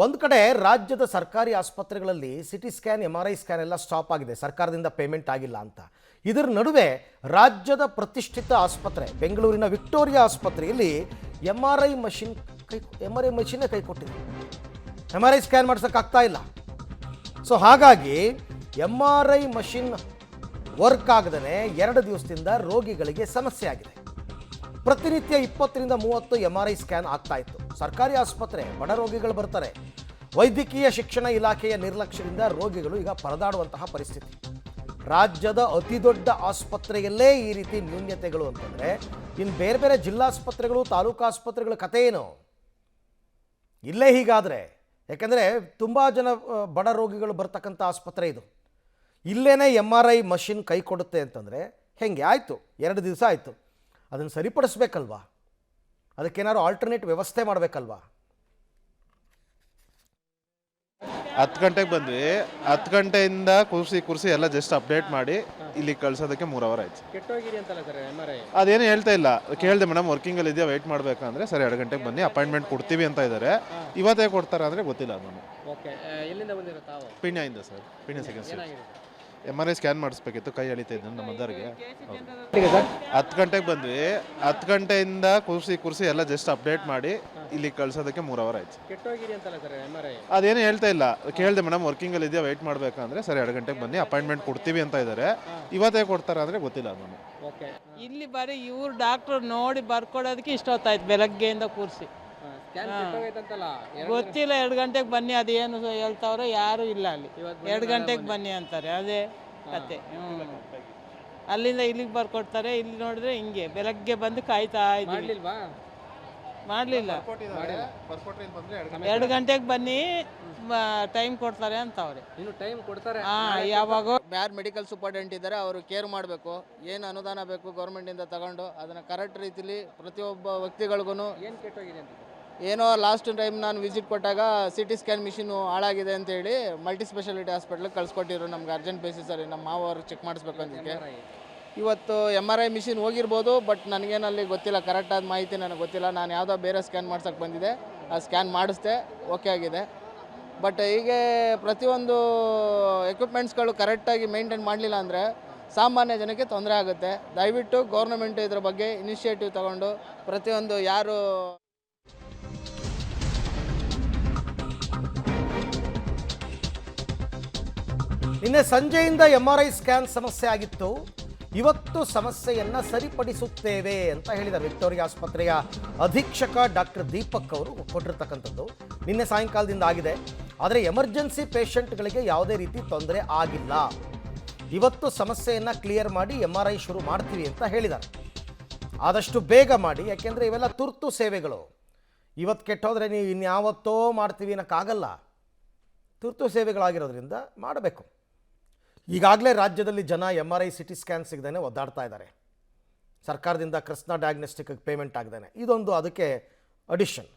ಒಂದು ಕಡೆ ರಾಜ್ಯದ ಸರ್ಕಾರಿ ಆಸ್ಪತ್ರೆಗಳಲ್ಲಿ ಸಿಟಿ ಸ್ಕ್ಯಾನ್ MRI ಸ್ಕ್ಯಾನ್ ಎಲ್ಲ ಸ್ಟಾಪ್ ಆಗಿದೆ, ಸರ್ಕಾರದಿಂದ ಪೇಮೆಂಟ್ ಆಗಿಲ್ಲ ಅಂತ. ಇದರ ನಡುವೆ ರಾಜ್ಯದ ಪ್ರತಿಷ್ಠಿತ ಆಸ್ಪತ್ರೆ ಬೆಂಗಳೂರಿನ ವಿಕ್ಟೋರಿಯಾ ಆಸ್ಪತ್ರೆಯಲ್ಲಿ MRI ಮಷಿನ್ನೇ ಕೈ ಕೊಟ್ಟಿದೆ. MRI ಸ್ಕ್ಯಾನ್ ಮಾಡ್ಸೋಕ್ಕಾಗ್ತಾ ಇಲ್ಲ. ಸೊ ಹಾಗಾಗಿ MRI ಮಷಿನ್ ವರ್ಕ್ ಆಗದೇ 2 ದಿವಸದಿಂದ ರೋಗಿಗಳಿಗೆ ಸಮಸ್ಯೆ ಆಗಿದೆ. ಪ್ರತಿನಿತ್ಯ 20ರಿಂದ 30 MRI ಸ್ಕ್ಯಾನ್ ಆಗ್ತಾ ಇತ್ತು. ಸರ್ಕಾರಿ ಆಸ್ಪತ್ರೆ, ಬಡ ರೋಗಿಗಳು ಬರ್ತಾರೆ. ವೈದ್ಯಕೀಯ ಶಿಕ್ಷಣ ಇಲಾಖೆಯ ನಿರ್ಲಕ್ಷ್ಯದಿಂದ ರೋಗಿಗಳು ಈಗ ಪರದಾಡುವಂತಹ ಪರಿಸ್ಥಿತಿ. ರಾಜ್ಯದ ಅತಿ ದೊಡ್ಡ ಆಸ್ಪತ್ರೆಯಲ್ಲೇ ಈ ರೀತಿ ನ್ಯೂನ್ಯತೆಗಳು ಅಂತಂದರೆ ಇನ್ನು ಬೇರೆ ಬೇರೆ ಜಿಲ್ಲಾಸ್ಪತ್ರೆಗಳು, ತಾಲೂಕು ಆಸ್ಪತ್ರೆಗಳ ಕಥೆ ಏನು? ಇಲ್ಲೇ ಹೀಗಾದರೆ, ಯಾಕಂದರೆ ತುಂಬ ಜನ ಬಡ ರೋಗಿಗಳು ಬರ್ತಕ್ಕಂಥ ಆಸ್ಪತ್ರೆ ಇದು. ಇಲ್ಲೇನೇ MRI ಮಷಿನ್ ಕೈ ಕೊಡುತ್ತೆ ಅಂತಂದರೆ ಹೆಂಗೆ? ಆಯಿತು, 2 ದಿವಸ ಆಯಿತು, ಅದನ್ನು ಸರಿಪಡಿಸ್ಬೇಕಲ್ವಾ? ಅದಕ್ಕೇನಾದ್ರು ಆಲ್ಟರ್ನೇಟ್ ವ್ಯವಸ್ಥೆ ಮಾಡಬೇಕಲ್ವಾ? 10 ಗಂಟೆಗೆ ಬಂದ್ವಿ. 10 ಗಂಟೆಯಿಂದ ಕುರ್ಸಿ ಎಲ್ಲ ಜಸ್ಟ್ ಅಪ್ಡೇಟ್ ಮಾಡಿ ಇಲ್ಲಿ ಕಳ್ಸೋದಕ್ಕೆ 3 ಅವರ್ ಆಯ್ತು. ಕೆಟ್ಟೋಗಿದೆ ಅಂತಲ್ಲ ಸರ್ MRI? ಅದೇನು ಹೇಳ್ತಾ ಇಲ್ಲ. ಕೇಳಿದೆ, ಮೇಡಮ್ ವರ್ಕಿಂಗಲ್ಲಿ ಇದೆಯಾ, ವೆಯ್ಟ್ ಮಾಡಬೇಕಂದ್ರೆ ಸರಿ 2 ಗಂಟೆಗೆ ಬನ್ನಿ, ಅಪಾಯಿಂಟ್ಮೆಂಟ್ ಕೊಡ್ತೀವಿ ಅಂತ ಇದ್ದಾರೆ. ಇವತ್ತೇ ಕೊಡ್ತಾರೆ ಅಂದರೆ ಗೊತ್ತಿಲ್ಲ. ನಾನು ಓಕೆ, ಎಲ್ಲಿಂದ ಬಂದಿರೋ ತಾವು? ಪಿಣ್ಯದಿಂದ sir, Peenya second MRI scan ಮಾಡಿಸ್ಬೇಕಿತ್ತು, ಕೈ ಎಳಿತಾ ಇದ್ದು ನಮ್ಮ ಮದರ್ಗೆ. 10 ಗಂಟೆಗೆ ಬಂದ್ವಿ. 10 ಗಂಟೆಯಿಂದ ಕುರ್ಸಿ ಎಲ್ಲ ಜಸ್ಟ್ ಅಪ್ಡೇಟ್ ಮಾಡಿ ಇಲ್ಲಿ ಕಳ್ಸೋದಕ್ಕೆ 3 ಅವರ್ ಆಯ್ತು. ಕೆಟ್ಟೋಗಿದೆ ಅಂತಲ್ಲ ಸರ್ MRI? ಅದೇನು ಹೇಳ್ತಾ ಇಲ್ಲ. ಕೇಳಿದೆ, ಮೇಡಮ್ ವರ್ಕಿಂಗಲ್ಲಿ ಇದೆಯಾ, ವೆಯ್ಟ್ ಮಾಡಬೇಕಂದ್ರೆ ಸರಿ 2 ಗಂಟೆಗೆ ಬನ್ನಿ, ಅಪಾಯಿಂಟ್ಮೆಂಟ್ ಕೊಡ್ತೀವಿ ಅಂತ ಇದ್ದಾರೆ. ಇವತ್ತೇ ಕೊಡ್ತಾರೆ ಅಂದರೆ ಗೊತ್ತಿಲ್ಲ. ನಾನು ಓಕೆ, ಇಲ್ಲಿ ಬರೀ ಇವ್ರು ಡಾಕ್ಟ್ರು ನೋಡಿ ಬರ್ಕೊಡೋದಕ್ಕೆ ಇಷ್ಟೊತ್ತಾಯ್ತು, ಬೆಳಗ್ಗೆಯಿಂದ ಕೂರಿಸಿ. ಸ್ಕ್ಯಾನ್ ಕೆಟ್ಟೋಗೈತಂತಲ್ಲ? ಗೊತ್ತಿಲ್ಲ, 2 ಗಂಟೆಗೆ ಬನ್ನಿ, ಅದೇನು ಹೇಳ್ತಾವ್ರೆ, ಯಾರು ಇಲ್ಲ ಅಲ್ಲಿ. 2 ಗಂಟೆಗೆ ಬನ್ನಿ ಅಂತಾರೆ, ಅದೇ ಕತೆ. ಅಲ್ಲಿಂದ ಇಲ್ಲಿಗೆ ಬರ್ಕೊಡ್ತಾರೆ. ಇಲ್ಲಿ ನೋಡಿದ್ರೆ ಹಿಂಗೆ ಬೆಳಗ್ಗೆ ಬಂದು ಕಾಯ್ತಾ ಇದ್ದೀವಿ. ಮಾಡ್ಲಿಲ್ವಾ? ಮಾಡಲಿಲ್ಲ. 2 ಗಂಟೆಗೆ ಬನ್ನಿ, ಟೈಮ್ ಕೊಡ್ತಾರೆ ಅಂತವ್ರೆ. ಇನ್ನು ಟೈಮ್ ಕೊಡ್ತಾರೆ? ಯಾವಾಗೋ ಯಾರು ಮೆಡಿಕಲ್ ಸೂಪರ್ಡೆಂಟ್ ಇದ್ದಾರೆ ಅವರು ಕೇರ್ ಮಾಡಬೇಕು. ಏನು ಅನುದಾನ ಬೇಕು ಗೌರ್ಮೆಂಟಿಂದ ತಗೊಂಡು ಅದನ್ನು ಕರೆಕ್ಟ್ ರೀತಿಲಿ ಪ್ರತಿಯೊಬ್ಬ ವ್ಯಕ್ತಿಗಳಿಗೂ. ಏನು ಕೆಟ್ಟೋಗಿದೆ ಅಂತ? ಏನೋ ಲಾಸ್ಟ್ ಟೈಮ್ ನಾನು ವಿಸಿಟ್ ಕೊಟ್ಟಾಗ CT ಸ್ಕ್ಯಾನ್ ಮಿಷಿನು ಹಾಳಾಗಿದೆ ಅಂತೇಳಿ ಮಲ್ಟಿ ಸ್ಪೆಷಾಲಿಟಿ ಹಾಸ್ಪಿಟ್ಲಿಗೆ ಕಳ್ಸಿಕೊಟ್ಟಿದ್ರು. ನಮ್ಗೆ ಅರ್ಜೆಂಟ್ ಬೇಸಿಸಲ್ಲಿ ನಮ್ಮ ಮಾವರು ಚೆಕ್ ಮಾಡಿಸ್ಬೇಕು ಅದಕ್ಕೆ. ಇವತ್ತು MRI ಮಿಷಿನ್ ಹೋಗಿರ್ಬೋದು, ಬಟ್ ನನಗೇನಲ್ಲಿ ಗೊತ್ತಿಲ್ಲ, ಕರೆಕ್ಟಾದ ಮಾಹಿತಿ ನನಗೆ ಗೊತ್ತಿಲ್ಲ. ನಾನು ಯಾವುದೋ ಬೇರೆ ಸ್ಕ್ಯಾನ್ ಮಾಡ್ಸೋಕ್ಕೆ ಬಂದಿದ್ದೆ, ಆ ಸ್ಕ್ಯಾನ್ ಮಾಡಿಸ್ದೆ, ಓಕೆ ಆಗಿದೆ. ಬಟ್ ಹೀಗೆ ಪ್ರತಿಯೊಂದು ಎಕ್ವಿಪ್ಮೆಂಟ್ಸ್ಗಳು ಕರೆಕ್ಟಾಗಿ ಮೇಂಟೈನ್ ಮಾಡಲಿಲ್ಲ ಅಂದರೆ ಸಾಮಾನ್ಯ ಜನಕ್ಕೆ ತೊಂದರೆ ಆಗುತ್ತೆ. ದಯವಿಟ್ಟು ಗೌರ್ಮೆಂಟ್ ಇದ್ರ ಬಗ್ಗೆ ಇನಿಷಿಯೇಟಿವ್ ತಗೊಂಡು ಪ್ರತಿಯೊಂದು ಯಾರು ನಿನ್ನೆ ಸಂಜೆಯಿಂದ MRI ಸ್ಕ್ಯಾನ್ ಸಮಸ್ಯೆ ಆಗಿತ್ತು. ಇವತ್ತು ಸಮಸ್ಯೆಯನ್ನು ಸರಿಪಡಿಸುತ್ತೇವೆ ಅಂತ ಹೇಳಿದ್ದಾರೆ ವಿಕ್ಟೋರಿಯಾ ಆಸ್ಪತ್ರೆಯ ಅಧೀಕ್ಷಕ ಡಾಕ್ಟರ್ ದೀಪಕ್ ಅವರು ಕೊಟ್ಟಿರ್ತಕ್ಕಂಥದ್ದು. ನಿನ್ನೆ ಸಾಯಂಕಾಲದಿಂದ ಆಗಿದೆ, ಆದರೆ ಎಮರ್ಜೆನ್ಸಿ ಪೇಷಂಟ್ಗಳಿಗೆ ಯಾವುದೇ ರೀತಿ ತೊಂದರೆ ಆಗಿಲ್ಲ. ಇವತ್ತು ಸಮಸ್ಯೆಯನ್ನು ಕ್ಲಿಯರ್ ಮಾಡಿ MRI ಶುರು ಮಾಡ್ತೀವಿ ಅಂತ ಹೇಳಿದ್ದಾರೆ. ಆದಷ್ಟು ಬೇಗ ಮಾಡಿ, ಯಾಕೆಂದರೆ ಇವೆಲ್ಲ ತುರ್ತು ಸೇವೆಗಳು. ಇವತ್ತು ಕೆಟ್ಟೋದ್ರೆ ನೀವು ಇನ್ಯಾವತ್ತೋ ಮಾಡ್ತೀವಿ ಅನ್ನೋಕ್ಕಾಗಲ್ಲ. ತುರ್ತು ಸೇವೆಗಳಾಗಿರೋದ್ರಿಂದ ಮಾಡಬೇಕು. ಈಗಾಗಲೇ ರಾಜ್ಯದಲ್ಲಿ ಜನ MRI CT ಸ್ಕ್ಯಾನ್ ಸಿಗದೇ ಒದ್ದಾಡ್ತಾ ಇದ್ದಾರೆ. ಸರ್ಕಾರದಿಂದ ಕೃಷ್ಣ ಡಯಾಗ್ನೋಸ್ಟಿಕ್ಗೆ ಪೇಮೆಂಟ್ ಆಗದೇ ಇದೊಂದು ಅದಕ್ಕೆ ಅಡಿಷನ್.